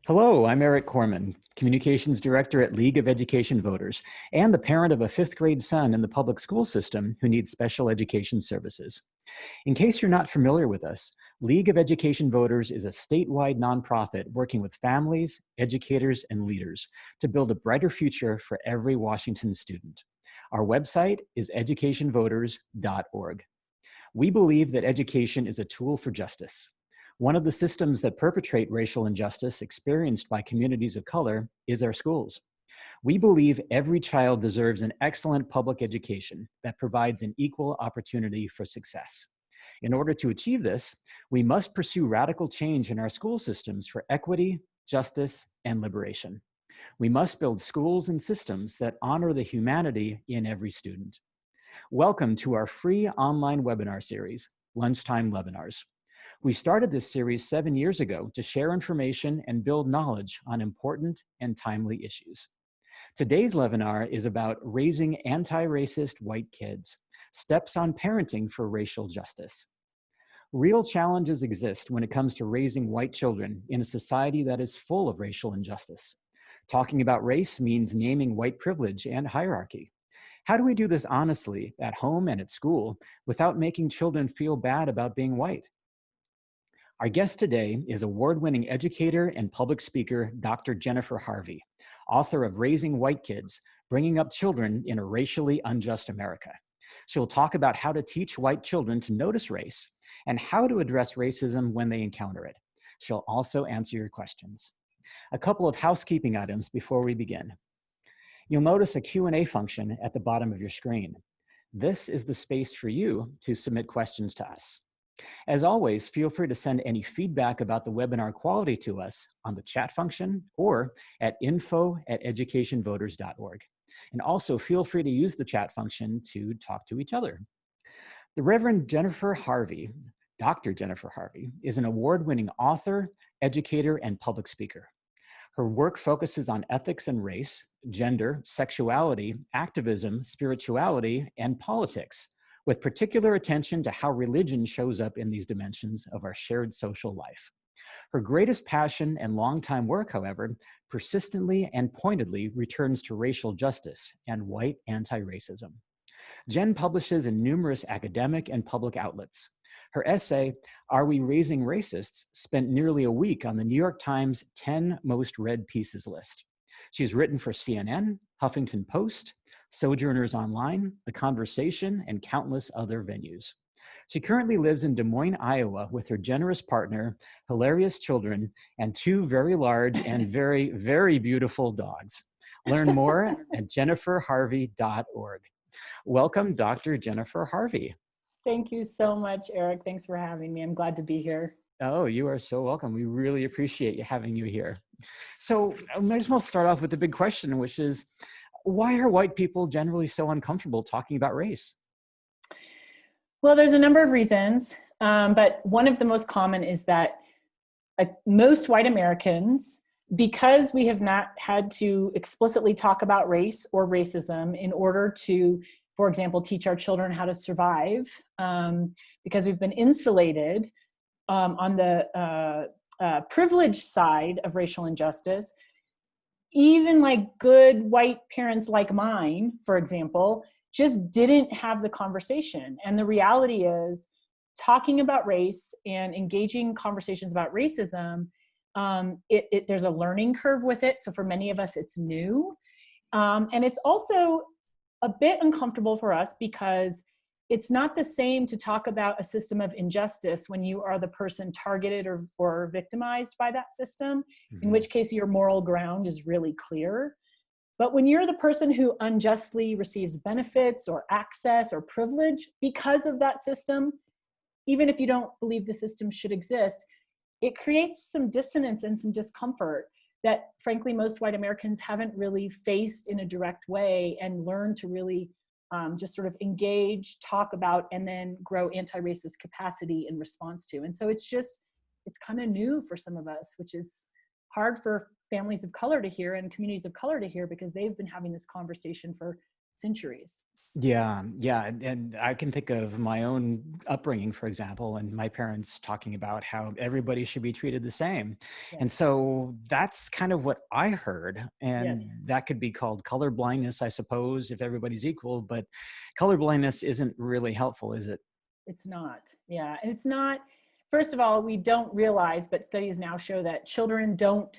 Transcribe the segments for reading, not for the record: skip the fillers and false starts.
Hello, I'm Arik Korman, Communications Director at League of Education Voters, and the parent of a fifth grade son in the public school system who needs special education services. In case you're not familiar with us, League of Education Voters is a statewide nonprofit working with families, educators, and leaders to build a brighter future for every Washington student. Our website is educationvoters.org. We believe that education is a tool for justice. One of the systems that perpetrate racial injustice experienced by communities of color is our schools. We believe every child deserves an excellent public education that provides an equal opportunity for success. In order to achieve this, we must pursue radical change in our school systems for equity, justice, and liberation. We must build schools and systems that honor the humanity in every student. Welcome to our free online webinar series, Lunchtime LEVinars. We started this series 7 years ago to share information and build knowledge on important and timely issues. Today's LEVinar is about raising anti-racist white kids, steps on parenting for racial justice. Real challenges exist when it comes to raising white children in a society that is full of racial injustice. Talking about race means naming white privilege and hierarchy. How do we do this honestly at home and at school without making children feel bad about being white? Our guest today is award-winning educator and public speaker, Dr. Jennifer Harvey, author of Raising White Kids, Bringing Up Children in a Racially Unjust America. She'll talk about how to teach white children to notice race and how to address racism when they encounter it. She'll also answer your questions. A couple of housekeeping items before we begin. You'll notice a Q&A function at the bottom of your screen. This is the space for you to submit questions to us. As always, feel free to send any feedback about the webinar quality to us on the chat function or at info@educationvoters.org. And also feel free to use the chat function to talk to each other. The Reverend Jennifer Harvey, Dr. Jennifer Harvey, is an award-winning author, educator, and public speaker. Her work focuses on ethics and race, gender, sexuality, activism, spirituality, and politics, with particular attention to how religion shows up in these dimensions of our shared social life. Her greatest passion and longtime work, however, persistently and pointedly returns to racial justice and white anti-racism. Jen publishes in numerous academic and public outlets. Her essay, Are We Raising Racists?, spent nearly a week on the New York Times 10 Most Read Pieces list. She's written for CNN, Huffington Post, Sojourners Online, The Conversation, and countless other venues. She currently lives in Des Moines, Iowa, with her generous partner, hilarious children, and two very large and very, very beautiful dogs. Learn more at jenniferharvey.org. Welcome, Dr. Jennifer Harvey. Thank you so much, Arik. Thanks for having me. I'm glad to be here. Oh, you are so welcome. We really appreciate having you here. So I might as well start off with the big question, which is, why are white people generally so uncomfortable talking about race? Well, there's a number of reasons, but one of the most common is that most white Americans, because we have not had to explicitly talk about race or racism in order to, for example, teach our children how to survive, because we've been insulated on the privileged side of racial injustice, even like good white parents like mine, for example, just didn't have the conversation. And the reality is, talking about race and engaging conversations about racism, there's a learning curve with it. So for many of us, it's new. And it's also a bit uncomfortable for us because it's not the same to talk about a system of injustice when you are the person targeted or victimized by that system, in which case your moral ground is really clear. But when you're the person who unjustly receives benefits or access or privilege because of that system, even if you don't believe the system should exist, it creates some dissonance and some discomfort that, frankly, most white Americans haven't really faced in a direct way and learned to really just sort of engage, talk about, and then grow anti-racist capacity in response to. And so it's kind of new for some of us, which is hard for families of color to hear and communities of color to hear, because they've been having this conversation for centuries. Yeah, yeah. And I can think of my own upbringing, for example, and my parents talking about how everybody should be treated the same. And Yes. so that's kind of what I heard. And Yes. that could be called colorblindness, I suppose, if everybody's equal. But colorblindness isn't really helpful, is it? It's not. Yeah. And it's not, first of all, we don't realize, but studies now show that children don't,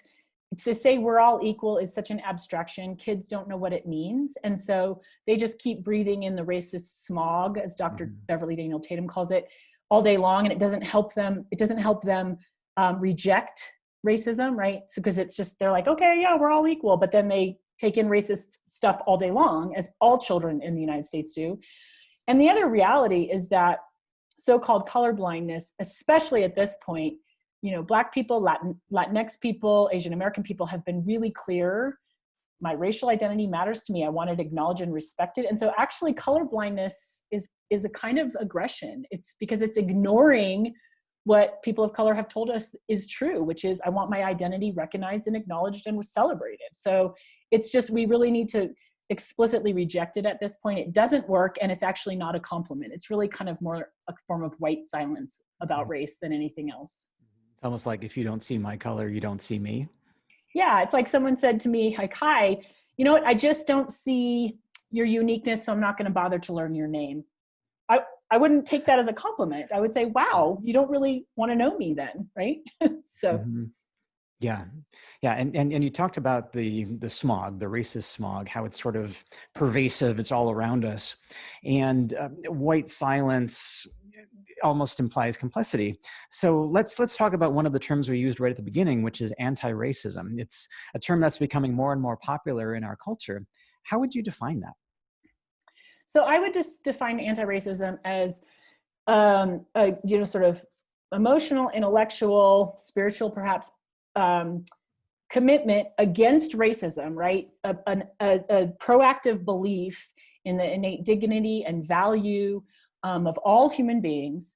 to say we're all equal is such an abstraction. Kids don't know what it means. And so they just keep breathing in the racist smog, as Dr. Mhm. Beverly Daniel Tatum calls it, all day long. And it doesn't help them. It doesn't help them reject racism, right? So, because it's just, they're like, okay, yeah, we're all equal. But then they take in racist stuff all day long, as all children in the United States do. And the other reality is that so-called colorblindness, especially at this point, Black people, Latinx people, Asian American people have been really clear. My racial identity matters to me. I want it acknowledged and respected. And so actually colorblindness is a kind of aggression. It's because it's ignoring what people of color have told us is true, which is I want my identity recognized and acknowledged and celebrated. So it's just, we really need to explicitly reject it at this point. It doesn't work, and it's actually not a compliment. It's really kind of more a form of white silence about race than anything else. It's almost like if you don't see my color, you don't see me. Yeah, it's like someone said to me, like, hi, you know what, I just don't see your uniqueness, so I'm not going to bother to learn your name. I wouldn't take that as a compliment. I would say, wow, you don't really want to know me then, right? So Mhm. Yeah, yeah, and you talked about the smog, the racist smog, how it's sort of pervasive, it's all around us, and white silence almost implies complicity. So let's talk about one of the terms we used right at the beginning, which is anti-racism. It's a term that's becoming more and more popular in our culture. How would you define that? so I would just define anti-racism as sort of emotional, intellectual, spiritual, perhaps, commitment against racism, right? A proactive belief in the innate dignity and value of all human beings,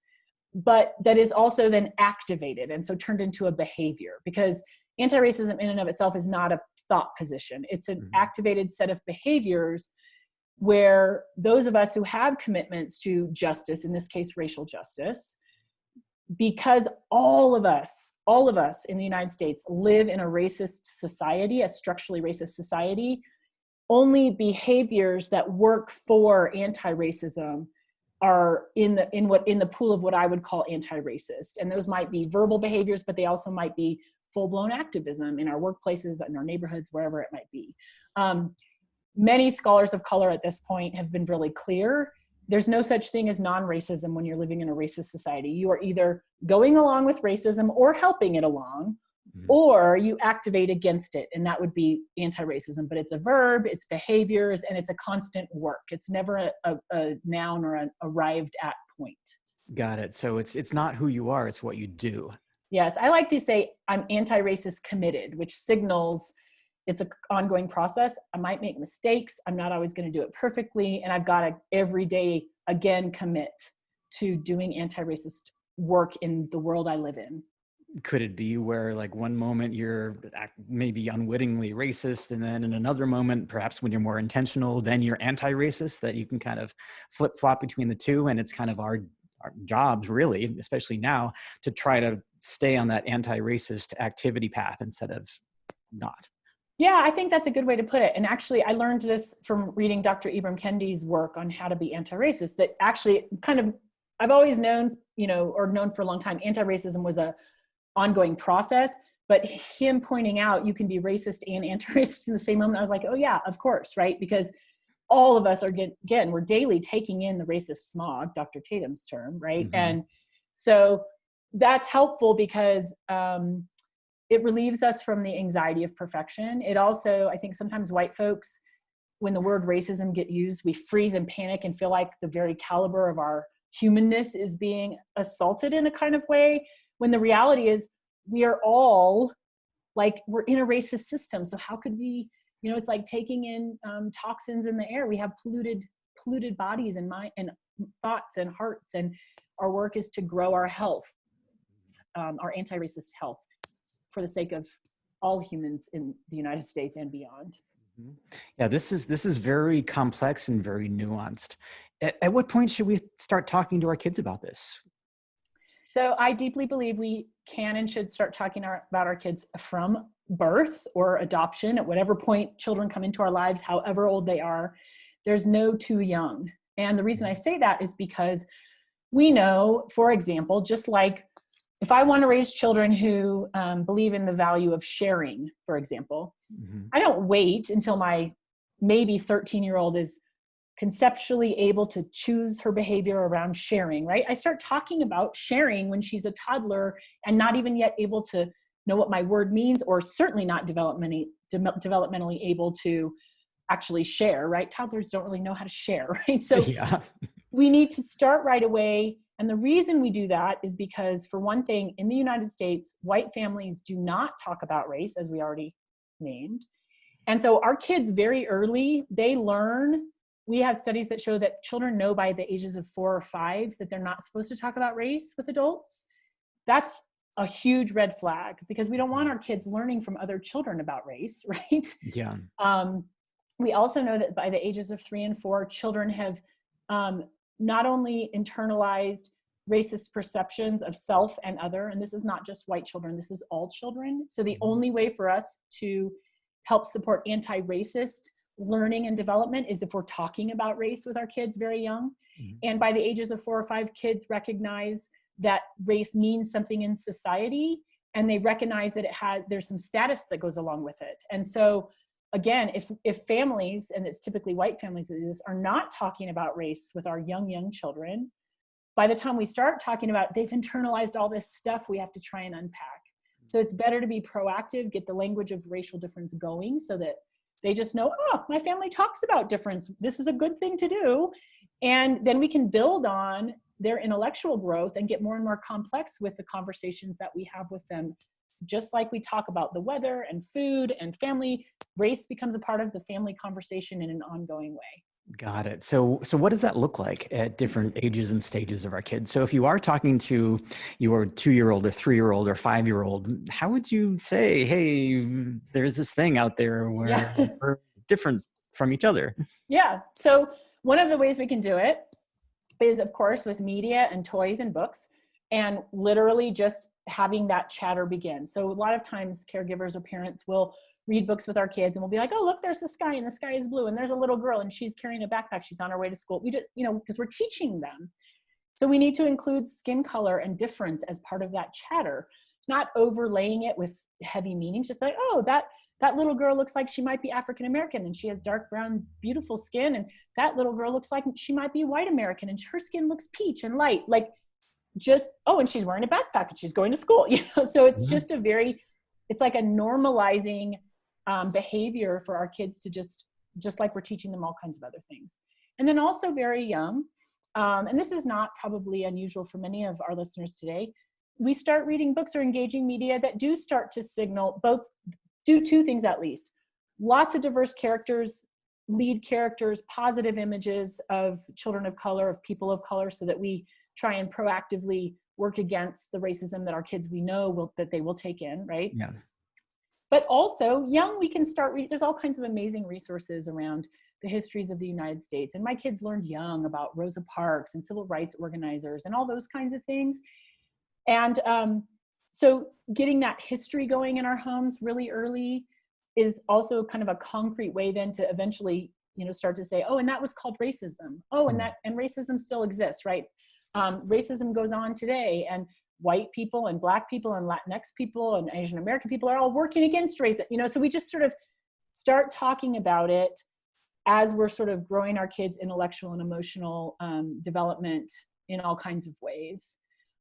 but that is also then activated and so turned into a behavior, because anti-racism in and of itself is not a thought position. It's an Mhm. activated set of behaviors where those of us who have commitments to justice, in this case, racial justice, because all of us in the United States live in a racist society, a structurally racist society, only behaviors that work for anti-racism are in the pool of what I would call anti-racist. And those might be verbal behaviors, but they also might be full-blown activism in our workplaces, in our neighborhoods, wherever it might be. Many scholars of color at this point have been really clear. There's no such thing as non-racism when you're living in a racist society. You are either going along with racism or helping it along, Mhm. or you activate against it, and that would be anti-racism. But it's a verb, it's behaviors, and it's a constant work. It's never a noun or an arrived at point. Got it. So it's not who you are, it's what you do. Yes, I like to say I'm anti-racist committed, which signals it's an ongoing process. I might make mistakes. I'm not always going to do it perfectly. And I've got to every day, again, commit to doing anti-racist work in the world I live in. Could it be where like one moment you're maybe unwittingly racist, and then in another moment, perhaps when you're more intentional, then you're anti-racist, that you can kind of flip flop between the two? And it's kind of our jobs really, especially now, to try to stay on that anti-racist activity path instead of not. Yeah, I think that's a good way to put it. And actually, I learned this from reading Dr. Ibram Kendi's work on how to be anti-racist, that actually kind of, I've always known, or known for a long time, anti-racism was a ongoing process, but him pointing out you can be racist and anti-racist in the same moment, I was like, oh yeah, of course, right? Because all of us are, again, we're daily taking in the racist smog, Dr. Tatum's term, right? Mhm. And so that's helpful because it relieves us from the anxiety of perfection. It also, I think sometimes white folks, when the word racism get used, we freeze and panic and feel like the very caliber of our humanness is being assaulted in a kind of way, when the reality is we are all like, we're in a racist system. So how could we, it's like taking in toxins in the air. We have polluted bodies and mind and thoughts and hearts. And our work is to grow our health, our anti-racist health, for the sake of all humans in the United States and beyond. Mhm. Yeah, this is very complex and very nuanced. At what point should we start talking to our kids about this? So I deeply believe we can and should start talking about our kids from birth or adoption, at whatever point children come into our lives, however old they are. There's no too young. And the reason I say that is because we know, for example, just like if I want to raise children who believe in the value of sharing, for example, Mhm. I don't wait until my maybe 13-year-old is conceptually able to choose her behavior around sharing, right? I start talking about sharing when she's a toddler and not even yet able to know what my word means, or certainly not developmentally able to actually share, right? Toddlers don't really know how to share, right? So Yeah. we need to start right away. And the reason we do that is because, for one thing, in the United States, white families do not talk about race, as we already named. And so our kids very early, they learn. We have studies that show that children know by the ages of 4 or 5 that they're not supposed to talk about race with adults. That's a huge red flag, because we don't want our kids learning from other children about race, right? Yeah. Um, we also know that by the ages of 3 and 4, children have not only internalized racist perceptions of self and other, and this is not just white children, this is all children. So the only way for us to help support anti-racist learning and development is if we're talking about race with our kids very young. Mhm. And by the ages of 4 or 5, kids recognize that race means something in society, and they recognize that there's some status that goes along with it. And so again, if families, and it's typically white families that do this, are not talking about race with our young children, by the time we start talking about, they've internalized all this stuff we have to try and unpack. So it's better to be proactive, get the language of racial difference going, so that they just know, oh, my family talks about difference. This is a good thing to do. And then we can build on their intellectual growth and get more and more complex with the conversations that we have with them. Just like we talk about the weather and food and family, race becomes a part of the family conversation in an ongoing way. Got it. So what does that look like at different ages and stages of our kids? So if you are talking to your 2-year-old or 3-year-old or 5-year-old, how would you say, hey, there's this thing out there Yeah. where we're different from each other? Yeah. So one of the ways we can do it is, of course, with media and toys and books, and literally just having that chatter begin. So a lot of times caregivers or parents will read books with our kids, and we'll be like, oh, look, there's the sky, and the sky is blue, and there's a little girl, and she's carrying a backpack. She's on her way to school. We just, because we're teaching them. So we need to include skin color and difference as part of that chatter, not overlaying it with heavy meanings, just like, oh, that little girl looks like she might be African American, and she has dark brown, beautiful skin. And that little girl looks like she might be white American, and her skin looks peach and light. Like, just, oh, and she's wearing a backpack and she's going to school. So it's just it's like a normalizing behavior for our kids to just like we're teaching them all kinds of other things. And then also very young, and this is not probably unusual for many of our listeners today, we start reading books or engaging media that do start to signal do two things at least. Lots of diverse characters, lead characters, positive images of children of color, of people of color, so that we try and proactively work against the racism that our kids we know that they will take in, right? Yeah. But also young, we can start there's all kinds of amazing resources around the histories of the United States. And my kids learned young about Rosa Parks and civil rights organizers and all those kinds of things. And so getting that history going in our homes really early is also kind of a concrete way then to eventually, start to say, oh, and that was called racism. Oh, and racism still exists, right? Racism goes on today, and white people and Black people and Latinx people and Asian American people are all working against racism. So we just sort of start talking about it as we're sort of growing our kids' intellectual and emotional development in all kinds of ways.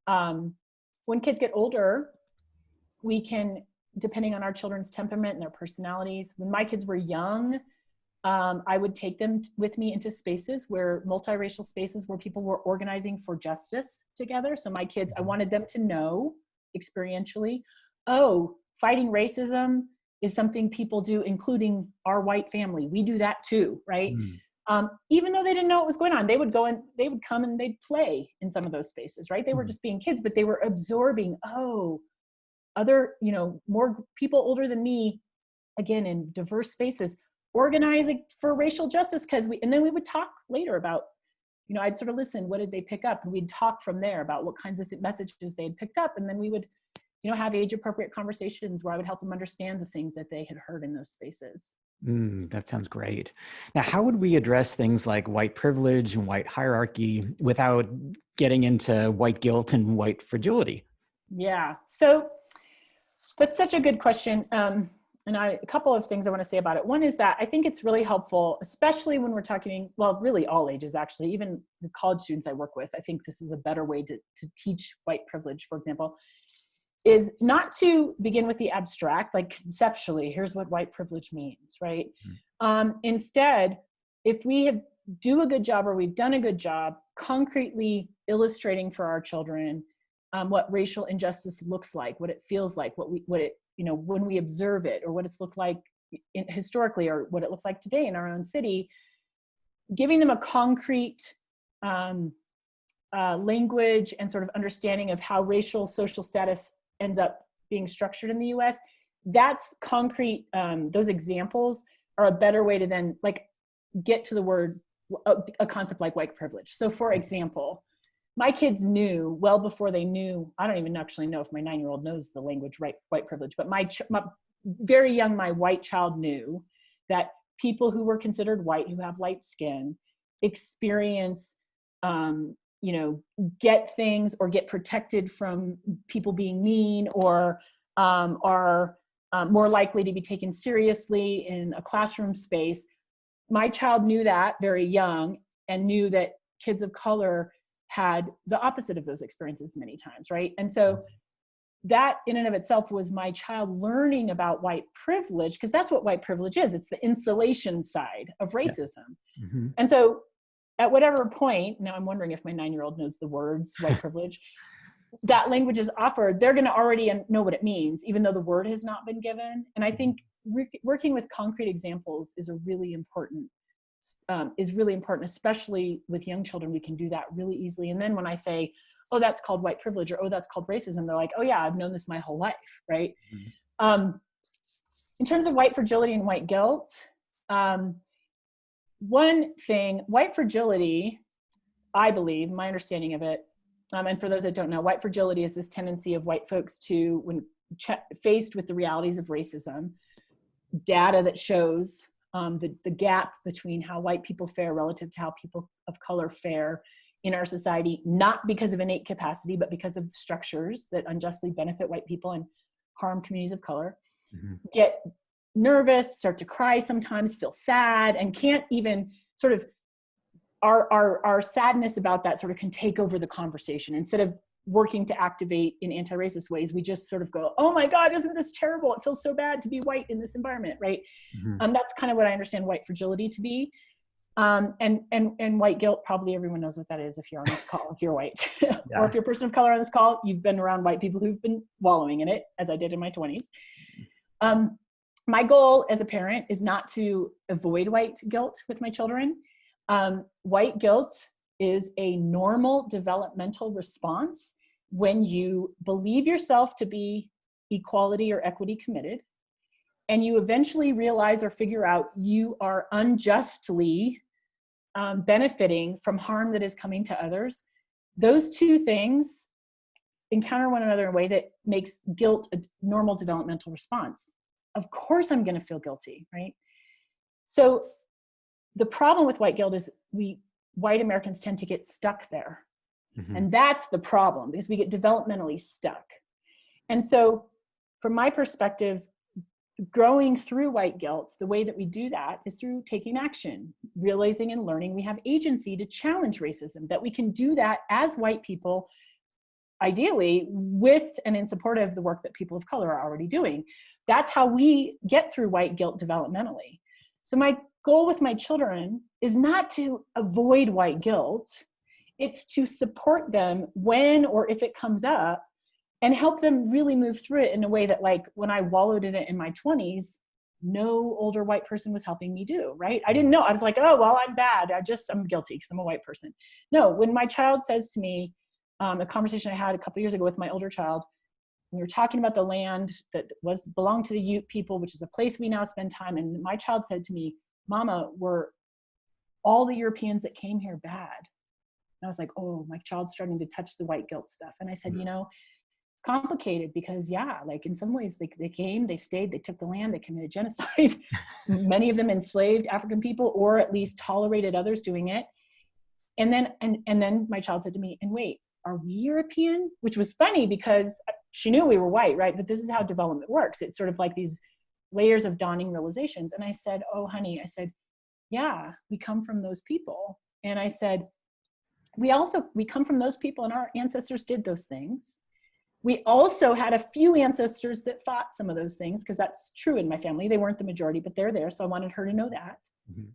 When kids get older, we can, depending on our children's temperament and their personalities, when my kids were young, I would take them with me into spaces multiracial spaces where people were organizing for justice together. So my kids, I wanted them to know experientially, oh, fighting racism is something people do, including our white family. We do that too, right? Even though they didn't know what was going on, they would come and they'd play in some of those spaces, right? They were just being kids, but they were absorbing, oh, other, more people older than me, again, in diverse spaces, organize for racial justice, and then we would talk later about, I'd sort of listen, what did they pick up? And we'd talk from there about what kinds of messages they had picked up. And then we would, have age appropriate conversations where I would help them understand the things that they had heard in those spaces. That sounds great. Now, how would we address things like white privilege and white hierarchy without getting into white guilt and white fragility? Yeah, so that's such a good question. And a couple of things I want to say about it. One is that I think it's really helpful, especially when we're talking, well, really all ages, actually, even the college students I work with. I think this is a better way to teach white privilege, for example, is not to begin with the abstract, like conceptually, here's what white privilege means, right? Instead, if we do a good job, or we've done a good job concretely illustrating for our children what racial injustice looks like, what it feels like, when we observe it, or what it's looked like historically, or what it looks like today in our own city, giving them a concrete language and sort of understanding of how racial social status ends up being structured in the US, that's concrete. Those examples are a better way to then get to the word, a concept like white privilege. So for example, my kids knew well before they knew, I don't even actually know if my 9-year-old knows the language white privilege, but my very young, my white child knew that people who were considered white, who have light skin, experience get things or get protected from people being mean, or are more likely to be taken seriously in a classroom space. My child knew that very young, and knew that kids of color had the opposite of those experiences many times, right? And so that in and of itself was my child learning about white privilege, because that's what white privilege is. It's the insulation side of racism. Yeah. Mm-hmm. And so at whatever point, now I'm wondering if my 9-year-old knows the words white privilege, that language is offered, they're going to already know what it means, even though the word has not been given. And I think working with concrete examples is really important, especially with young children. We can do that really easily. And then when I say, oh, that's called white privilege, or oh, that's called racism, they're like, oh yeah, I've known this my whole life, right? Mm-hmm. In terms of white fragility and white guilt, one thing, white fragility, I believe, my understanding of it, and for those that don't know, white fragility is this tendency of white folks to, when faced with the realities of racism, data that shows the gap between how white people fare relative to how people of color fare in our society, not because of innate capacity, but because of structures that unjustly benefit white people and harm communities of color, get nervous, start to cry sometimes, feel sad, and can't even sort of, our sadness about that sort of can take over the conversation. Instead of working to activate in anti-racist ways, we just sort of go, oh my God, isn't this terrible? It feels so bad to be white in this environment, right? Mm-hmm. That's kind of what I understand white fragility to be. And white guilt, probably everyone knows what that is if you're on this call, if you're white. Yeah. Or if you're a person of color on this call, you've been around white people who've been wallowing in it, as I did in my 20s. My goal as a parent is not to avoid white guilt with my children. White guilt is a normal developmental response when you believe yourself to be equality or equity committed, and you eventually realize or figure out you are unjustly benefiting from harm that is coming to others. Those two things encounter one another in a way that makes guilt a normal developmental response. Of course I'm going to feel guilty, right? So the problem with white guilt is white Americans tend to get stuck there. Mm-hmm. And that's the problem, because we get developmentally stuck. And so from my perspective, growing through white guilt, the way that we do that is through taking action, realizing and learning we have agency to challenge racism, that we can do that as white people, ideally with and in support of the work that people of color are already doing. That's how we get through white guilt developmentally. So my goal with my children is not to avoid white guilt. It's to support them when or if it comes up, and help them really move through it in a way that, like, when I wallowed in it in my 20s, no older white person was helping me do, right? I didn't know. I was like, oh, well, I'm bad. I'm guilty because I'm a white person. No, when my child says to me, a conversation I had a couple years ago with my older child, we were talking about the land that belonged to the Ute people, which is a place we now spend time. And my child said to me, Mama, were all the Europeans that came here bad? And I was like, oh, my child's starting to touch the white guilt stuff. And I said, you know, it's complicated because, yeah, like in some ways they came, they stayed, they took the land, they committed genocide. Many of them enslaved African people, or at least tolerated others doing it. And then my child said to me, and wait, are we European? Which was funny because she knew we were white, right? But this is how development works. It's sort of like these layers of dawning realizations. And I said, oh, honey, I said, yeah, we come from those people. And I said, we come from those people and our ancestors did those things. We also had a few ancestors that fought some of those things, because that's true in my family. They weren't the majority, but they're there. So I wanted her to know that. Mm-hmm.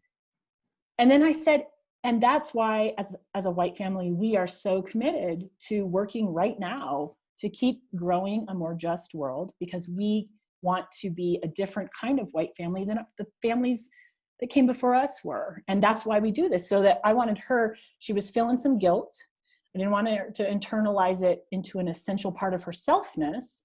And then I said, and that's why as a white family, we are so committed to working right now to keep growing a more just world, because we want to be a different kind of white family than the families that came before us were. And that's why we do this. So that I wanted her, she was feeling some guilt. I didn't want her to internalize it into an essential part of her selfness,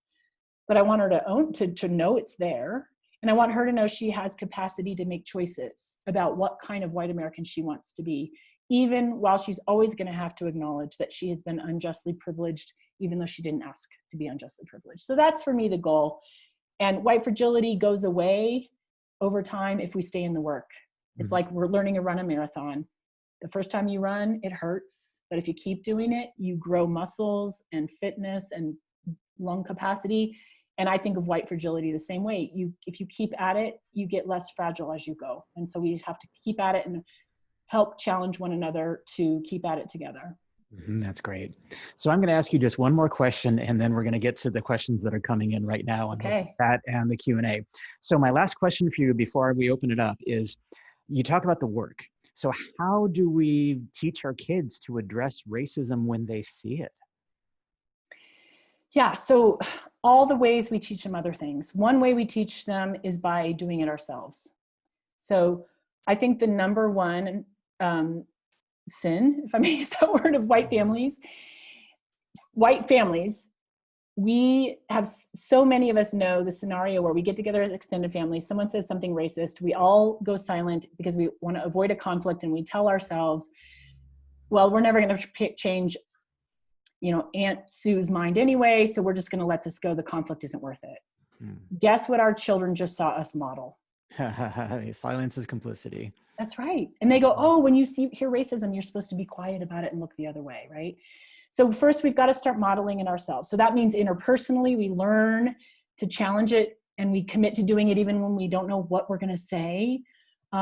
but I want her to know it's there. And I want her to know she has capacity to make choices about what kind of white American she wants to be, even while she's always going to have to acknowledge that she has been unjustly privileged, even though she didn't ask to be unjustly privileged. So that's for me the goal. And white fragility goes away over time if we stay in the work. It's like we're learning to run a marathon. The first time you run, it hurts. But if you keep doing it, you grow muscles and fitness and lung capacity. And I think of white fragility the same way. If you keep at it, you get less fragile as you go. And so we have to keep at it and help challenge one another to keep at it together. Mm-hmm, that's great. So I'm going to ask you just one more question, and then we're going to get to the questions that are coming in right now on the chat and the Q&A. So my last question for you before we open it up is, you talk about the work. So how do we teach our kids to address racism when they see it? Yeah, so all the ways we teach them other things. One way we teach them is by doing it ourselves. So I think the number one sin, if I may use that word, of white families, we have, so many of us know the scenario where we get together as extended families, someone says something racist, we all go silent because we want to avoid a conflict, and we tell ourselves, well, we're never going to change, you know, Aunt Sue's mind anyway, so we're just going to let this go. The conflict isn't worth it. Guess what our children just saw us model? Silence is complicity. That's right. And they go, oh, when you hear racism, you're supposed to be quiet about it and look the other way, right? So first, we've got to start modeling it ourselves. So that means interpersonally, we learn to challenge it, and we commit to doing it even when we don't know what we're going to say.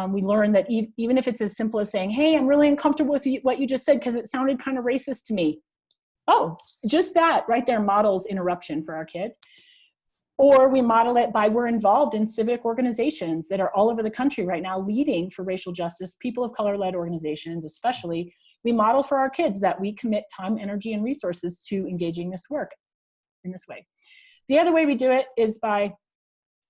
We learn that even if it's as simple as saying, hey, I'm really uncomfortable with what you just said because it sounded kind of racist to me. Oh, just that right there models interruption for our kids. Or we model it by, we're involved in civic organizations that are all over the country right now leading for racial justice, people of color-led organizations especially. We model for our kids that we commit time, energy, and resources to engaging this work in this way. The other way we do it is by,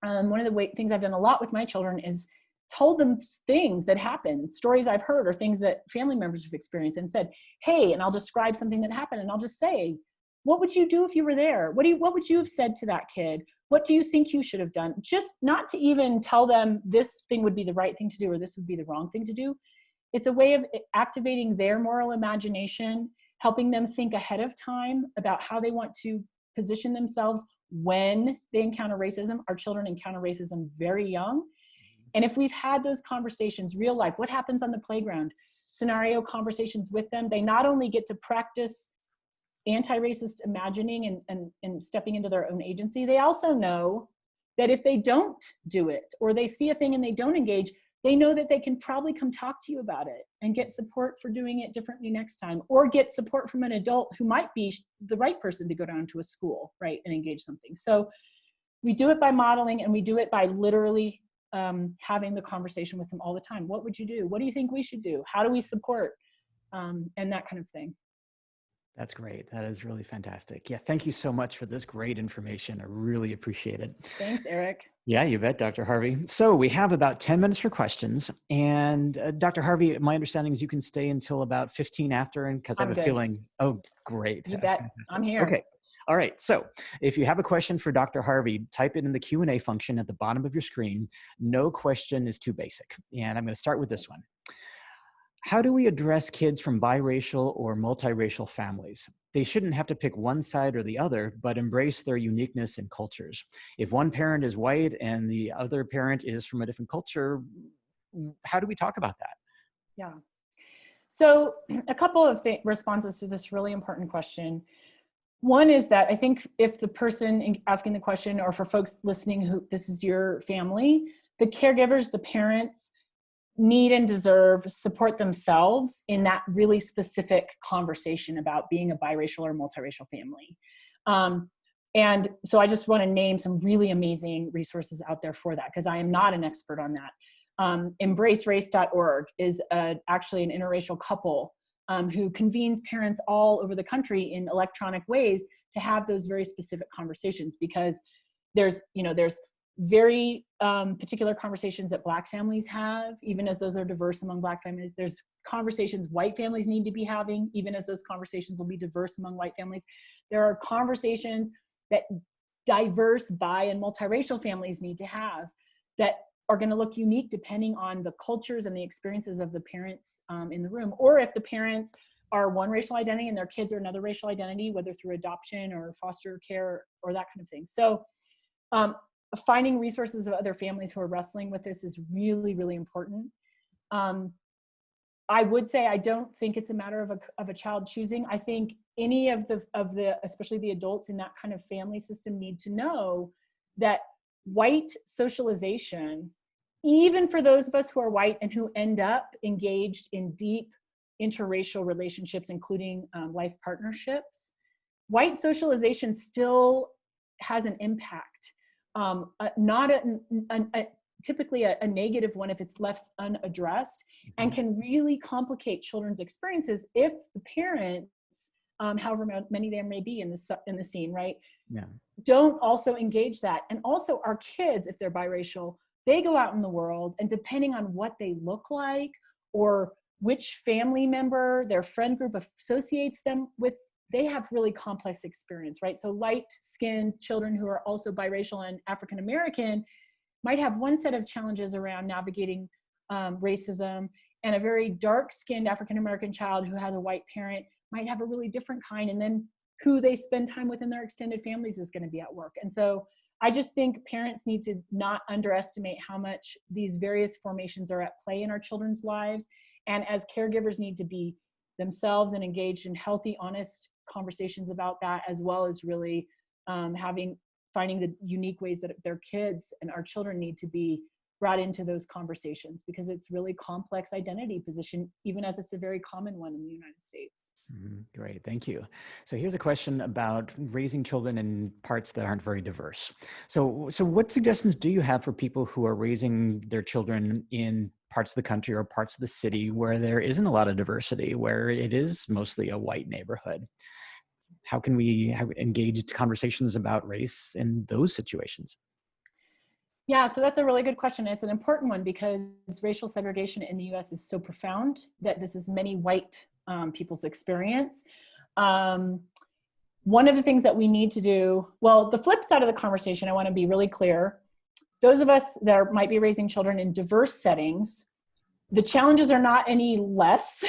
one of the things I've done a lot with my children is told them things that happen, stories I've heard, or things that family members have experienced, and said, hey, and I'll describe something that happened, and I'll just say, what would you do if you were there? What would you have said to that kid? What do you think you should have done? Just not to even tell them this thing would be the right thing to do or this would be the wrong thing to do. It's a way of activating their moral imagination, helping them think ahead of time about how they want to position themselves when they encounter racism. Our children encounter racism very young. And if we've had those conversations, real life, what happens on the playground, scenario conversations with them, they not only get to practice anti-racist imagining and stepping into their own agency, they also know that if they don't do it, or they see a thing and they don't engage, they know that they can probably come talk to you about it and get support for doing it differently next time, or get support from an adult who might be the right person to go down to a school, right, and engage something. So we do it by modeling, and we do it by literally having the conversation with them all the time. What would you do? What do you think we should do? How do we support? And that kind of thing. That's great. That is really fantastic. Yeah, thank you so much for this great information. I really appreciate it. Thanks, Arik. Yeah, you bet, Dr. Harvey. So we have about 10 minutes for questions. And Dr. Harvey, my understanding is you can stay until about 15 after, and because I have a feeling, oh, great. You bet. I'm here. Okay. All right, so if you have a question for Dr. Harvey, type it in the Q&A function at the bottom of your screen. No question is too basic. And I'm going to start with this one. How do we address kids from biracial or multiracial families? They shouldn't have to pick one side or the other, but embrace their uniqueness and cultures. If one parent is white and the other parent is from a different culture, how do we talk about that? Yeah. So a couple of responses to this really important question. One is that I think if the person asking the question, or for folks listening who this is your family, the caregivers, the parents, need and deserve support themselves in that really specific conversation about being a biracial or multiracial family. And so I just want to name some really amazing resources out there for that, because I am not an expert on that. EmbraceRace.org is actually an interracial couple who convenes parents all over the country in electronic ways to have those very specific conversations, because there's very particular conversations that Black families have, even as those are diverse among Black families. There's conversations white families need to be having, even as those conversations will be diverse among white families. There are conversations that diverse bi and multiracial families need to have that are going to look unique depending on the cultures and the experiences of the parents in the room. Or if the parents are one racial identity and their kids are another racial identity, whether through adoption or foster care or that kind of thing. So finding resources of other families who are wrestling with this is really, really important. I would say I don't think it's a matter of a child choosing. I think any of the especially the adults in that kind of family system need to know that white socialization, even for those of us who are white and who end up engaged in deep interracial relationships, including life partnerships, white socialization still has an impact. Not typically a negative one if it's left unaddressed, and can really complicate children's experiences if the parents, however many there may be in the scene, right? Yeah. Don't also engage that. And also our kids, if they're biracial, they go out in the world, and depending on what they look like or which family member their friend group associates them with, they have really complex experience, right? So light-skinned children who are also biracial and African American might have one set of challenges around navigating racism, and a very dark-skinned African American child who has a white parent might have a really different kind, and then who they spend time with in their extended families is going to be at work. And so I just think parents need to not underestimate how much these various formations are at play in our children's lives, and as caregivers need to be themselves and engaged in healthy, honest conversations about that, as well as really finding the unique ways that their kids and our children need to be brought into those conversations, because it's really complex identity position, even as it's a very common one in the United States. Great, thank you. So here's a question about raising children in parts that aren't very diverse. So what suggestions do you have for people who are raising their children in parts of the country or parts of the city where there isn't a lot of diversity, where it is mostly a white neighborhood? How can we have engaged conversations about race in those situations? Yeah, so that's a really good question. It's an important one because racial segregation in the US is so profound that this is many white people's experience. One of the things that we need to do, well, the flip side of the conversation, I want to be really clear. Those of us that might be raising children in diverse settings, the challenges are not any less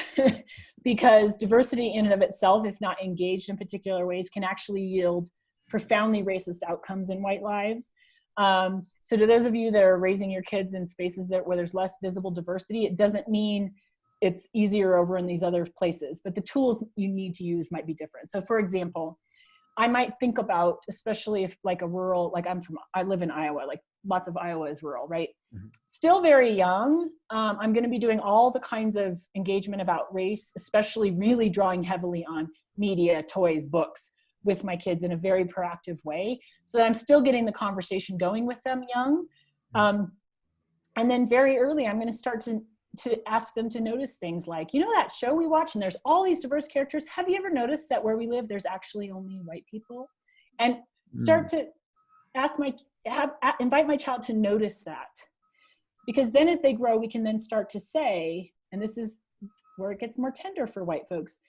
because diversity in and of itself, if not engaged in particular ways, can actually yield profoundly racist outcomes in white lives. So to those of you that are raising your kids in spaces where there's less visible diversity, it doesn't mean it's easier over in these other places, but the tools you need to use might be different. So for example, I might think about, especially if like a rural, like I live in Iowa, like lots of Iowa is rural, right? Still very young. I'm going to be doing all the kinds of engagement about race, especially really drawing heavily on media, toys, books with my kids in a very proactive way, so that I'm still getting the conversation going with them young. And then very early, I'm going to start to ask them to notice things like, you know, that show we watch and there's all these diverse characters. Have you ever noticed that where we live, there's actually only white people? And start to invite my child to notice that. Because then as they grow, we can then start to say, and this is where it gets more tender for white folks,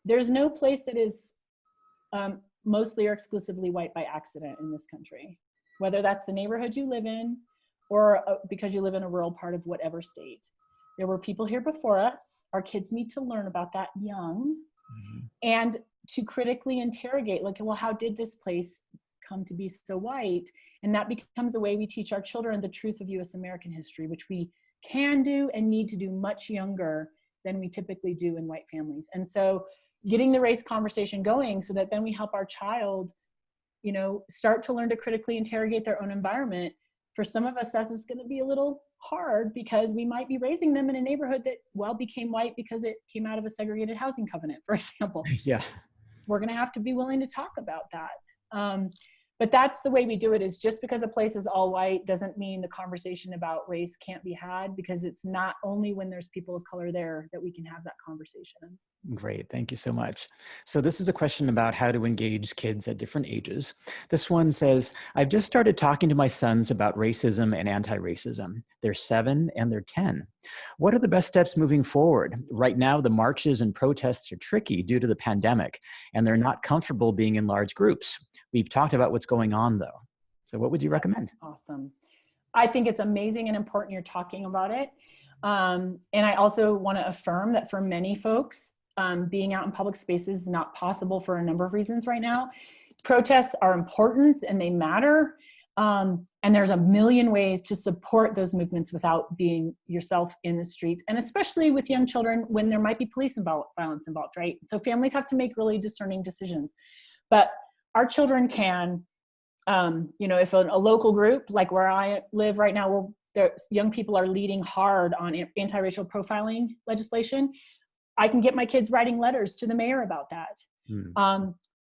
there's no place that is mostly or exclusively white by accident in this country, whether that's the neighborhood you live in or because you live in a rural part of whatever state. There were people here before us. Our kids need to learn about that young, and to critically interrogate, like, well, how did this place come to be so white? And that becomes a way we teach our children the truth of US American history, which we can do and need to do much younger than we typically do in white families. And so getting the race conversation going so that then we help our child, you know, start to learn to critically interrogate their own environment. For some of us, that is going to be a little hard because we might be raising them in a neighborhood that, well, became white because it came out of a segregated housing covenant, for example. Yeah. We're going to have to be willing to talk about that. But that's the way we do it, is just because a place is all white doesn't mean the conversation about race can't be had, because it's not only when there's people of color there that we can have that conversation. Great, thank you so much. So this is a question about how to engage kids at different ages. This one says, I've just started talking to my sons about racism and anti-racism. They're 7 and they're 10. What are the best steps moving forward? Right now, the marches and protests are tricky due to the pandemic, and they're not comfortable being in large groups. We've talked about what's going on though. So what would you recommend? Awesome. I think it's amazing and important you're talking about it. And I also want to affirm that for many folks, being out in public spaces is not possible for a number of reasons right now. Protests are important and they matter. And there's a million ways to support those movements without being yourself in the streets, and especially with young children when there might be police violence involved, right? So families have to make really discerning decisions. But our children can, you know, if a local group, like where I live right now, where young people are leading hard on anti-racial profiling legislation, I can get my kids writing letters to the mayor about that.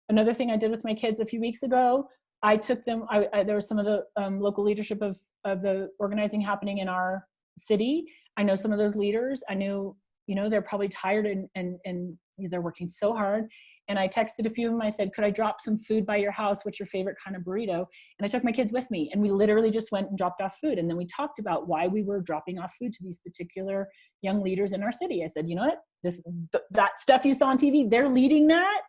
Another thing I did with my kids a few weeks ago, I took them, there was some of the local leadership of the organizing happening in our city. I know some of those leaders. I knew, you know, they're probably tired and they're working so hard. And I texted a few of them. I said, could I drop some food by your house? What's your favorite kind of burrito? And I took my kids with me, and we literally just went and dropped off food. And then we talked about why we were dropping off food to these particular young leaders in our city. I said, you know what, that stuff you saw on TV, they're leading that.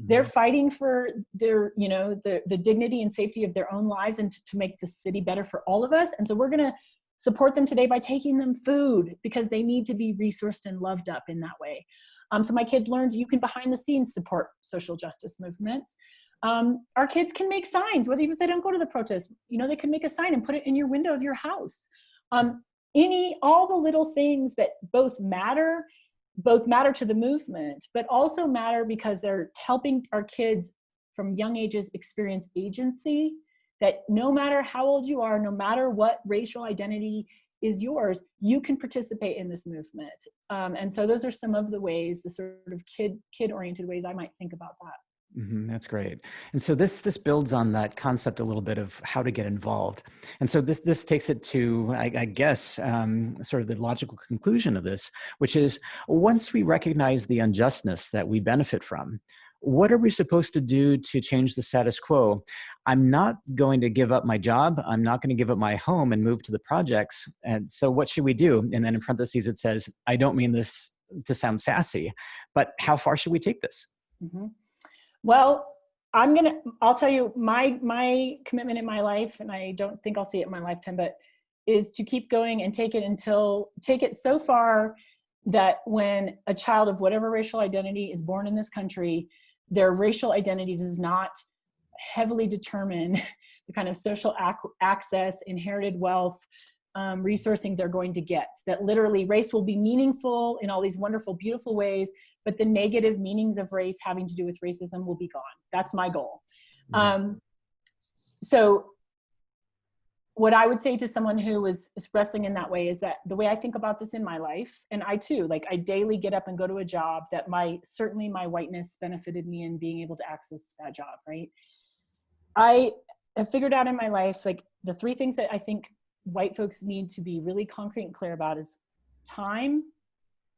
They're fighting for their, you know, the dignity and safety of their own lives, and to make the city better for all of us. And so we're going to support them today by taking them food, because they need to be resourced and loved up in that way. So my kids learned you can behind the scenes support social justice movements. Our kids can make signs, whether if they don't go to the protest, you know, they can make a sign and put it in your window of your house. All the little things that both matter to the movement, but also matter because they're helping our kids from young ages experience agency, that no matter how old you are, no matter what racial identity is yours, you can participate in this movement. And so those are some of the ways, the sort of kid-oriented ways I might think about that. That's great. And so this builds on that concept a little bit of how to get involved. And so this takes it to, I guess, sort of the logical conclusion of this, which is, once we recognize the unjustness that we benefit from, what are we supposed to do to change the status quo? I'm not going to give up my job. I'm not going to give up my home and move to the projects. And so what should we do? And then in parentheses, it says, I don't mean this to sound sassy, but how far should we take this? Well, I'll tell you my commitment in my life, and I don't think I'll see it in my lifetime, but is to keep going and take it so far that when a child of whatever racial identity is born in this country, their racial identity does not heavily determine the kind of social access, inherited wealth, resourcing they're going to get. That literally race will be meaningful in all these wonderful, beautiful ways, but the negative meanings of race having to do with racism will be gone. That's my goal. So what I would say to someone who is wrestling in that way is that the way I think about this in my life, and I too, like I daily get up and go to a job that certainly my whiteness benefited me in being able to access that job, right? I have figured out in my life, like the 3 things that I think white folks need to be really concrete and clear about is time,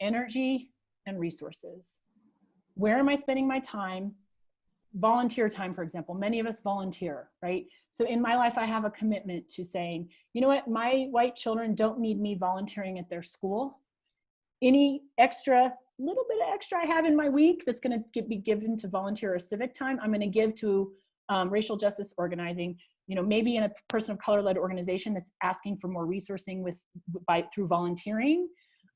energy, and resources. Where am I spending my time? Volunteer time, for example. Many of us volunteer, right? So in my life, I have a commitment to saying, you know what, my white children don't need me volunteering at their school. Any extra little bit of extra I have in my week that's going to be given to volunteer or civic time, I'm going to give to racial justice organizing, maybe in a person of color-led organization that's asking for more resourcing through volunteering,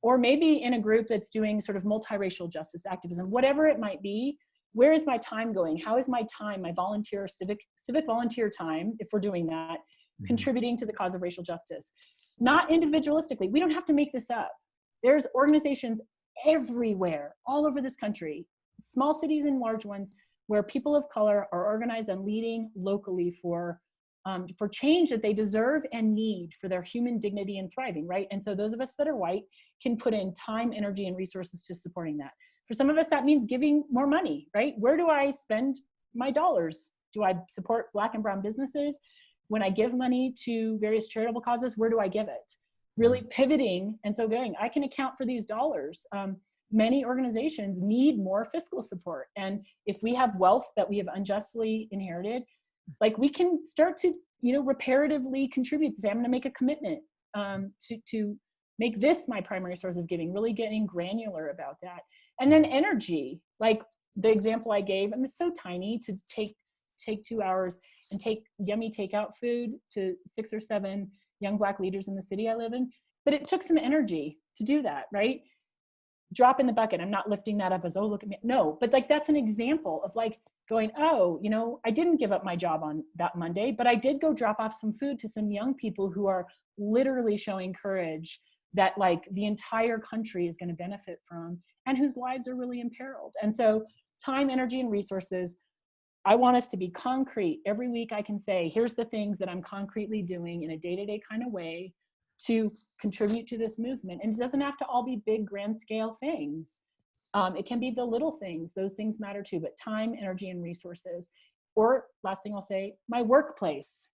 or maybe in a group that's doing sort of multiracial justice activism, whatever it might be. Where is my time going? How is my time, my volunteer, civic volunteer time, if we're doing that, contributing to the cause of racial justice? Not individualistically. We don't have to make this up. There's organizations everywhere, all over this country, small cities and large ones, where people of color are organized and leading locally for change that they deserve and need for their human dignity and thriving, right? And so those of us that are white can put in time, energy, and resources to supporting that. For some of us, that means giving more money, right? Where do I spend my dollars? Do I support Black and brown businesses? When I give money to various charitable causes, where do I give it? Really pivoting, and so going, I can account for these dollars. Many organizations need more fiscal support. And if we have wealth that we have unjustly inherited, like, we can start to, reparatively contribute, to say, I'm gonna make a commitment to make this my primary source of giving, really getting granular about that. And then energy, like the example I gave, it's so tiny to take 2 hours and take yummy takeout food to 6 or 7 young Black leaders in the city I live in. But it took some energy to do that, right? Drop in the bucket. I'm not lifting that up as, oh, look at me. No, but like, that's an example of like going, oh, I didn't give up my job on that Monday, but I did go drop off some food to some young people who are literally showing courage that like the entire country is going to benefit from, and whose lives are really imperiled. And so time, energy, and resources, I want us to be concrete. Every week I can say, here's the things that I'm concretely doing in a day-to-day kind of way to contribute to this movement. And it doesn't have to all be big, grand scale things. It can be the little things. Those things matter too, but time, energy, and resources. Or last thing I'll say, my workplace.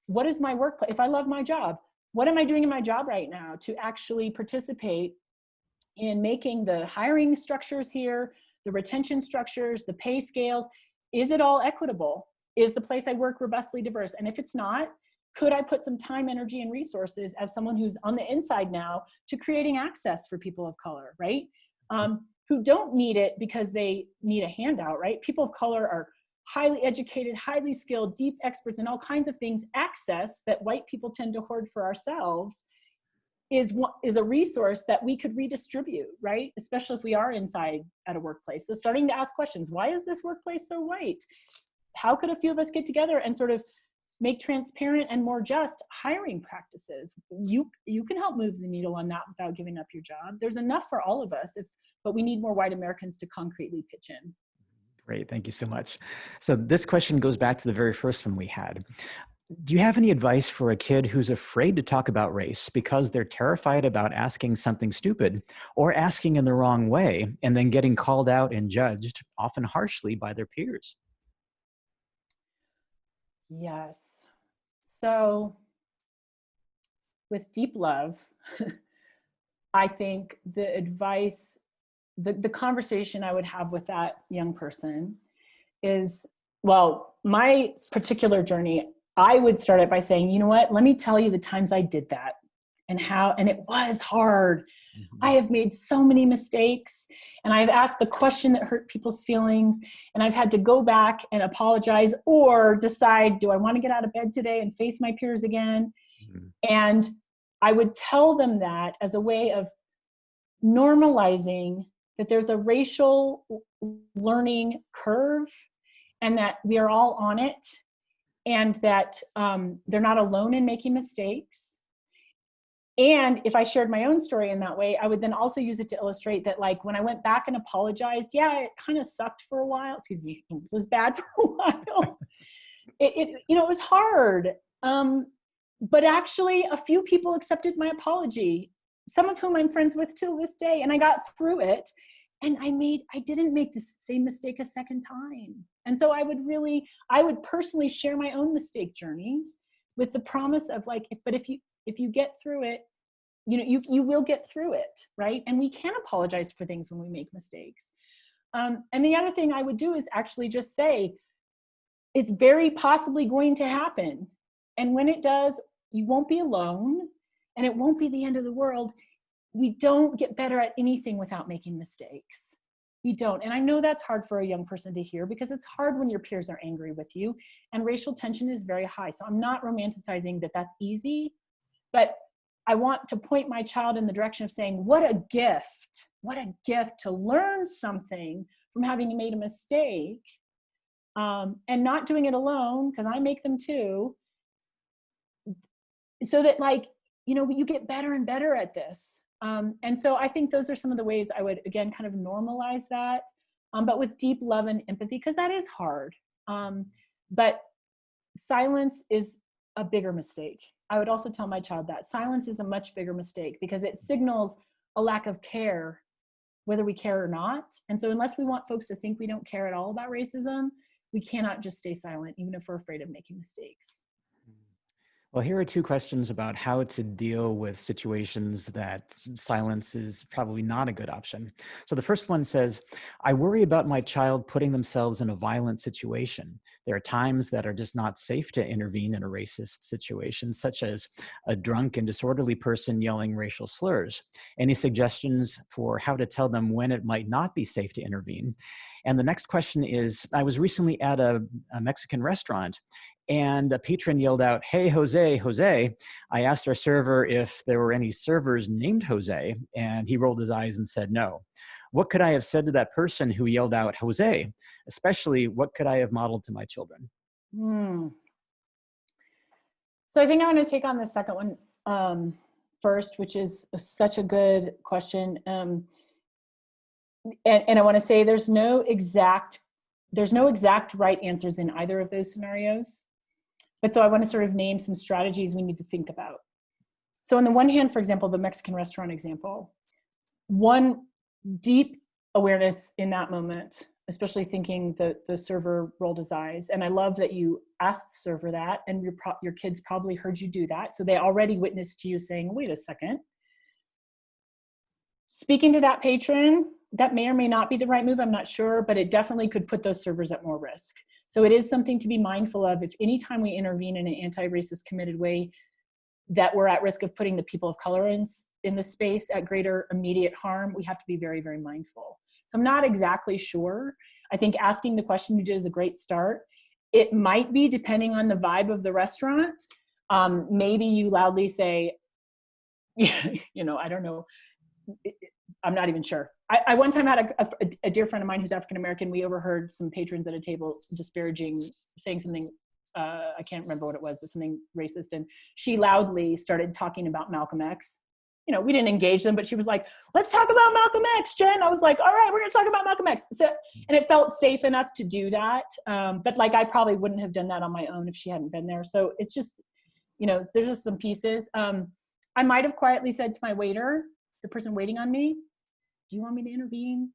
What is my workplace? If I love my job, what am I doing in my job right now to actually participate in making the hiring structures here, the retention structures, the pay scales? Is it all equitable? Is the place I work robustly diverse? And if it's not, could I put some time, energy, and resources as someone who's on the inside now to creating access for people of color, right? Who don't need it because they need a handout, right? People of color are highly educated, highly skilled, deep experts in all kinds of things. Access that white people tend to hoard for ourselves is a resource that we could redistribute, right? Especially if we are inside at a workplace. So starting to ask questions, why is this workplace so white? How could a few of us get together and sort of make transparent and more just hiring practices? You can help move the needle on that without giving up your job. There's enough for all of us, but we need more white Americans to concretely pitch in. Great, thank you so much. So this question goes back to the very first one we had. Do you have any advice for a kid who's afraid to talk about race because they're terrified about asking something stupid or asking in the wrong way and then getting called out and judged, often harshly, by their peers? Yes. So with deep love, I think the advice, the conversation I would have with that young person is, well, my particular journey, I would start it by saying, you know what, let me tell you the times I did that and how, and it was hard. Mm-hmm. I have made so many mistakes, and I've asked the question that hurt people's feelings, and I've had to go back and apologize or decide, do I want to get out of bed today and face my peers again? Mm-hmm. And I would tell them that as a way of normalizing that there's a racial learning curve and that we are all on it, and that they're not alone in making mistakes. And if I shared my own story in that way, I would then also use it to illustrate that, like, when I went back and apologized, yeah, it kind of sucked for a while. Excuse me, it was bad for a while. It was hard. But actually, a few people accepted my apology, some of whom I'm friends with till this day, and I got through it. And I didn't make the same mistake a second time. And so I would personally share my own mistake journeys with the promise of, like, if you get through it, you will get through it, right? And we can apologize for things when we make mistakes. And the other thing I would do is actually just say, it's very possibly going to happen. And when it does, you won't be alone, and it won't be the end of the world. we don't get better at anything without making mistakes. We don't. And I know that's hard for a young person to hear because it's hard when your peers are angry with you and racial tension is very high. So I'm not romanticizing that that's easy, but I want to point my child in the direction of saying, what a gift to learn something from having made a mistake, and not doing it alone, because I make them too, so that, like, you know, you get better and better at this. And so I think those are some of the ways I would, again, kind of normalize that, but with deep love and empathy, because that is hard. But silence is a bigger mistake. I would also tell my child that silence is a much bigger mistake because it signals a lack of care, whether we care or not. And so unless we want folks to think we don't care at all about racism, we cannot just stay silent, even if we're afraid of making mistakes. Well, here are two questions about how to deal with situations that silence is probably not a good option. So the first one says, I worry about my child putting themselves in a violent situation. There are times that are just not safe to intervene in a racist situation, such as a drunk and disorderly person yelling racial slurs. Any suggestions for how to tell them when it might not be safe to intervene? And the next question is, I was recently at a Mexican restaurant and a patron yelled out, hey, Jose, Jose. I asked our server if there were any servers named Jose, and he rolled his eyes and said no. What could I have said to that person who yelled out Jose? Especially, what could I have modeled to my children? So I think I want to take on the second one first, which is such a good question. And I want to say there's no exact right answers in either of those scenarios. But so I want to sort of name some strategies we need to think about. So on the one hand, for example, the Mexican restaurant example, one deep awareness in that moment, especially thinking that the server rolled his eyes. And I love that you asked the server that, and your kids probably heard you do that. So they already witnessed you saying, wait a second. Speaking to that patron, that may or may not be the right move, I'm not sure, but it definitely could put those servers at more risk. So it is something to be mindful of. If anytime we intervene in an anti-racist committed way, that we're at risk of putting the people of color in the space at greater immediate harm, we have to be very, very mindful. So I'm not exactly sure. I think asking the question you did is a great start. It might be, depending on the vibe of the restaurant, maybe you loudly say, you know, I don't know, I'm not even sure. I one time had a dear friend of mine who's African-American. We overheard some patrons at a table disparaging, saying something, I can't remember what it was, but something racist. And she loudly started talking about Malcolm X. You know, we didn't engage them, but she was like, let's talk about Malcolm X, Jen. I was like, all right, we're gonna talk about Malcolm X. So, and it felt safe enough to do that. But like, I probably wouldn't have done that on my own if she hadn't been there. So it's just, you know, there's just some pieces. I might've quietly said to my waiter, the person waiting on me, do you want me to intervene?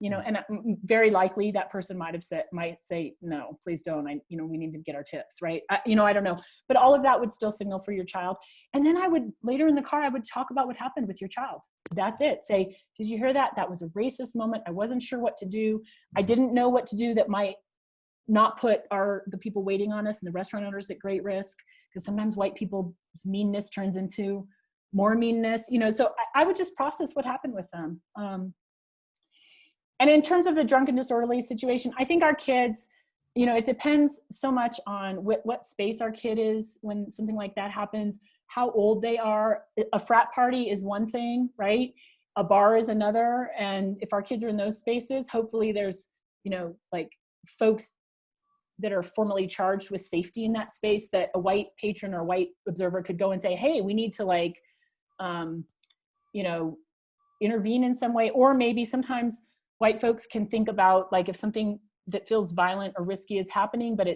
You know, and very likely that person might say, no, please don't. You know, we need to get our tips, right? You know, I don't know, but all of that would still signal for your child. And then I would, later in the car, I would talk about what happened with your child. That's it. Say, did you hear that? That was a racist moment. I wasn't sure what to do. I didn't know what to do that might not put the people waiting on us and the restaurant owners at great risk. Because sometimes white people's meanness turns into more meanness, you know, so I would just process what happened with them. And in terms of the drunken disorderly situation, I think our kids, you know, it depends so much on what space our kid is when something like that happens, how old they are. A frat party is one thing, right? A bar is another. And if our kids are in those spaces, hopefully there's, you know, like folks that are formally charged with safety in that space, that a white patron or a white observer could go and say, hey, we need to, like, you know, intervene in some way. Or maybe sometimes white folks can think about, like, if something that feels violent or risky is happening, but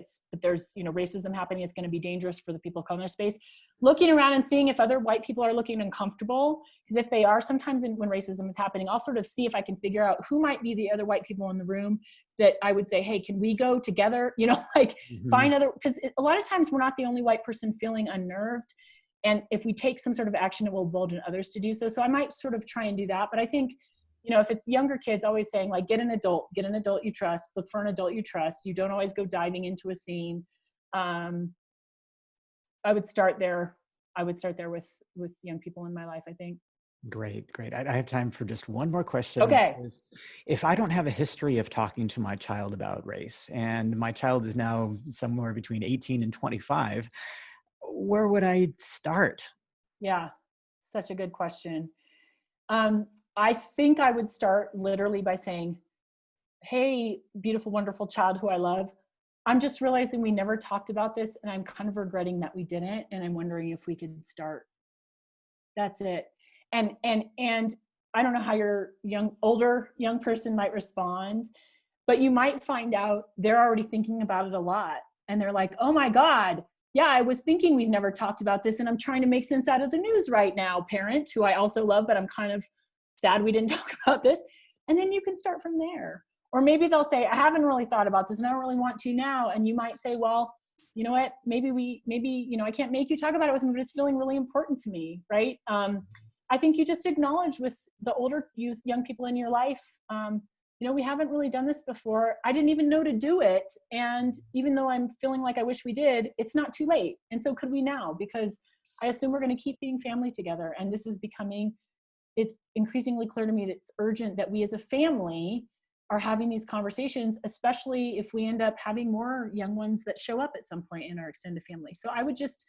there's, you know, racism happening, it's going to be dangerous for the people of color in their space. Looking around and seeing if other white people are looking uncomfortable, because if they are, sometimes when racism is happening, I'll sort of see if I can figure out who might be the other white people in the room that I would say, hey, can we go together? You know, like find other, because a lot of times we're not the only white person feeling unnerved. And if we take some sort of action, it will embolden others to do so. So I might sort of try and do that. But I think, you know, if it's younger kids, always saying, like, get an adult you trust, look for an adult you trust. You don't always go diving into a scene. I would start there. I would start there with young people in my life, I think. Great, great. I have time for just one more question. Okay. Is if I don't have a history of talking to my child about race, and my child is now somewhere between 18 and 25, where would I start? Yeah, such a good question. Um, I think I would start literally by saying, hey, beautiful, wonderful child who I love, I'm just realizing we never talked about this and I'm kind of regretting that we didn't. And I'm wondering if we could start. That's it. And I don't know how your older young person might respond, but you might find out they're already thinking about it a lot. And they're like, oh my God, yeah, I was thinking we've never talked about this and I'm trying to make sense out of the news right now, parent, who I also love, but I'm kind of sad we didn't talk about this. And then you can start from there. Or maybe they'll say, I haven't really thought about this and I don't really want to now. And you might say, well, you know what, maybe, I can't make you talk about it with me, but it's feeling really important to me, right? I think you just acknowledge with the older young people in your life, we haven't really done this before. I didn't even know to do it. And even though I'm feeling like I wish we did, it's not too late. And so could we now? Because I assume we're going to keep being family together. And this is it's increasingly clear to me that it's urgent that we as a family are having these conversations, especially if we end up having more young ones that show up at some point in our extended family. So I would just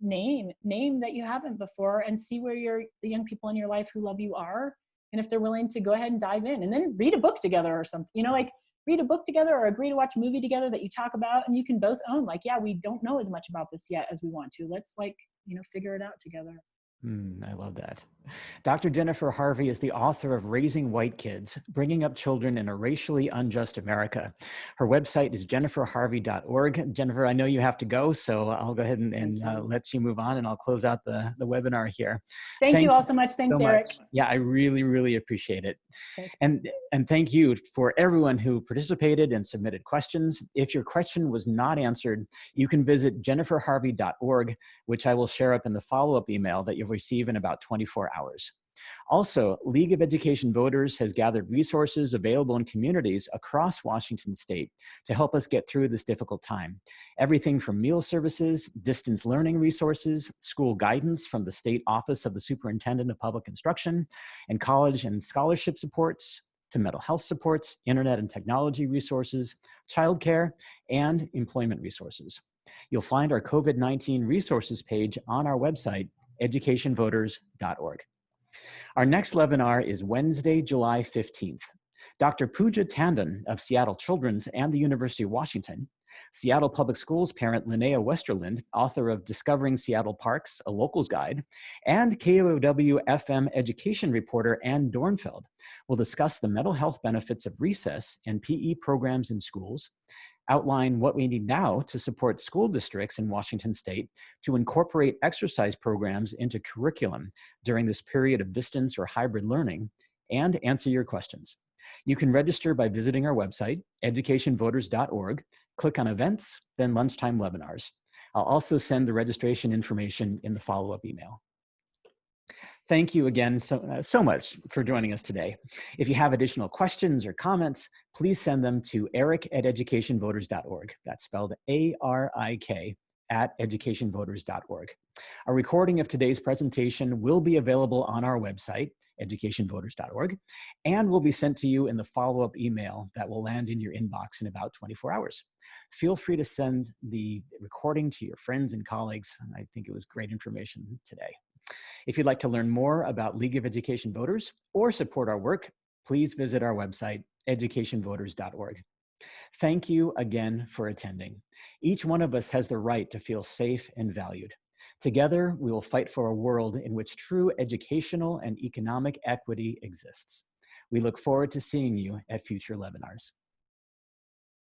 name that you haven't before and see where the young people in your life who love you are. And if they're willing to go ahead and dive in and then read a book together or something, read a book together or agree to watch a movie together that you talk about and you can both own, yeah, we don't know as much about this yet as we want to. Let's figure it out together. I love that. Dr. Jennifer Harvey is the author of Raising White Kids, Bringing Up Children in a Racially Unjust America. Her website is jenniferharvey.org. Jennifer, I know you have to go, so I'll go ahead and let you move on, and I'll close out the webinar here. Thank you all so much. Thanks, Arik. Yeah, I really, really appreciate it. Okay. And thank you for everyone who participated and submitted questions. If your question was not answered, you can visit jenniferharvey.org, which I will share up in the follow-up email that you'll receive in about 24 hours. Also, League of Education Voters has gathered resources available in communities across Washington state to help us get through this difficult time. Everything from meal services, distance learning resources, school guidance from the State Office of the Superintendent of Public Instruction, and college and scholarship supports, to mental health supports, internet and technology resources, childcare, and employment resources. You'll find our COVID-19 resources page on our website, educationvoters.org. Our next webinar is Wednesday, July 15th. Dr. Pooja Tandon of Seattle Children's and the University of Washington, Seattle Public Schools parent Linnea Westerland, author of Discovering Seattle Parks, a Locals Guide, and KOW-FM education reporter Ann Dornfeld will discuss the mental health benefits of recess and PE programs in schools, outline what we need now to support school districts in Washington state to incorporate exercise programs into curriculum during this period of distance or hybrid learning, and answer your questions. You can register by visiting our website, educationvoters.org, click on events, then lunchtime webinars. I'll also send the registration information in the follow-up email. Thank you again so much for joining us today. If you have additional questions or comments, please send them to arik@educationvoters.org. That's spelled A-R-I-K @educationvoters.org. A recording of today's presentation will be available on our website, educationvoters.org, and will be sent to you in the follow-up email that will land in your inbox in about 24 hours. Feel free to send the recording to your friends and colleagues. I think it was great information today. If you'd like to learn more about League of Education Voters or support our work, please visit our website, educationvoters.org. Thank you again for attending. Each one of us has the right to feel safe and valued. Together, we will fight for a world in which true educational and economic equity exists. We look forward to seeing you at future webinars.